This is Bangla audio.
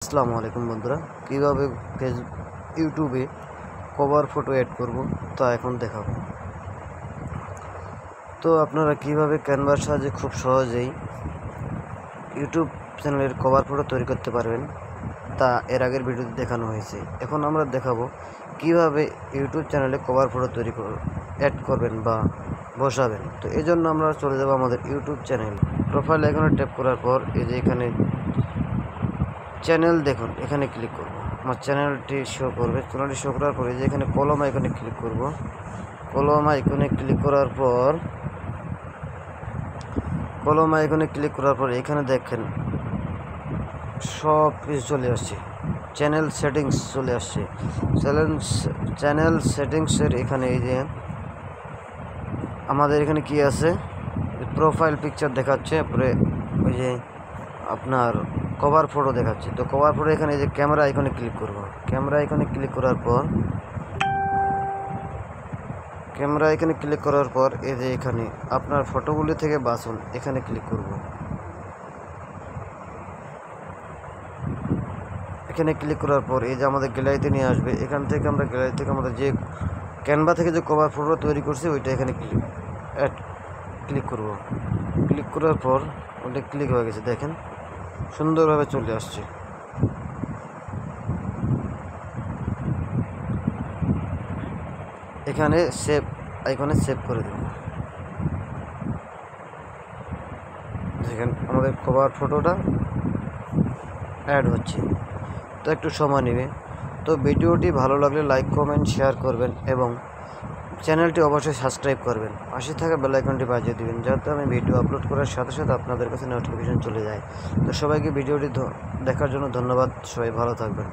আসসালামু আলাইকুম বন্ধুরা, কীভাবে ইউটিউবে কভার ফটো অ্যাড করব তা এখন দেখাবো। তো আপনারা কিভাবে ক্যানভার সাহায্যে খুব সহজেই ইউটিউব চ্যানেলের কভার ফটো তৈরি করতে পারবেন তা এর আগের ভিডিওতে দেখানো হয়েছে। এখন আমরা দেখাবো কিভাবে ইউটিউব চ্যানেলে কভার ফটো অ্যাড করবেন বা বসাবেন। তো এই জন্য আমরা চলে যাব আমাদের ইউটিউব চ্যানেল প্রোফাইল আইকনে ট্যাপ করার পর এই যে এখানে চ্যানেল দেখুন, এখানে ক্লিক করব। আমার চ্যানেলটি শো করবে। চ্যানেলটি শো করার পরে যে এখানে কলম আইকনে ক্লিক করব। কলম আইকনে ক্লিক করার পর এখানে দেখেন সব কিছু চলে আসছে। চ্যানেল সেটিংস চলে আসছে। চ্যানেল সেটিংসের এখানে এই যে আমাদের এখানে কি আছে, প্রোফাইল পিকচার দেখাচ্ছে, তারপরে ওই যে আপনার কভার ফটো দেখাচ্ছে। তো কভার ফটো এখানে এই যে ক্যামেরা আইকনে ক্লিক করব। ক্যামেরা আইকনে ক্লিক করার পর এই যে এখানে আপনার ফটোগুলি থেকে বাছুন, এখানে ক্লিক করব। এখানে ক্লিক করার পর এই যে আমাদের গ্যালারিতে নিয়ে আসবে। এখান থেকে আমরা গ্যালারি থেকে আমাদের যে ক্যানভা থেকে যে কভার ফটো তৈরি করছি ওইটা এখানে ক্লিক করব। ক্লিক করার পর ওটা ক্লিক হয়ে গেছে, দেখেন সুন্দরভাবে চলে আসছে। এখানে সেভ আইকনে সেভ করে দেব। দেখেন আমাদের কভার ফটোটা অ্যাড হচ্ছে। তো একটু সময় নেবে। তো ভিডিওটি ভালো লাগলে লাইক, কমেন্ট, শেয়ার করবেন এবং চ্যানেলটি অবশ্যই সাবস্ক্রাইব করবেন। পাশে থাকা বেল আইকনটি বাজিয়ে দিবেন যাতে আমি ভিডিও আপলোড করার সাথে সাথে আপনাদের কাছে নোটিফিকেশন চলে যায়। তো সবাইকে ভিডিওটি দেখার জন্য ধন্যবাদ। সবাই ভালো থাকবেন।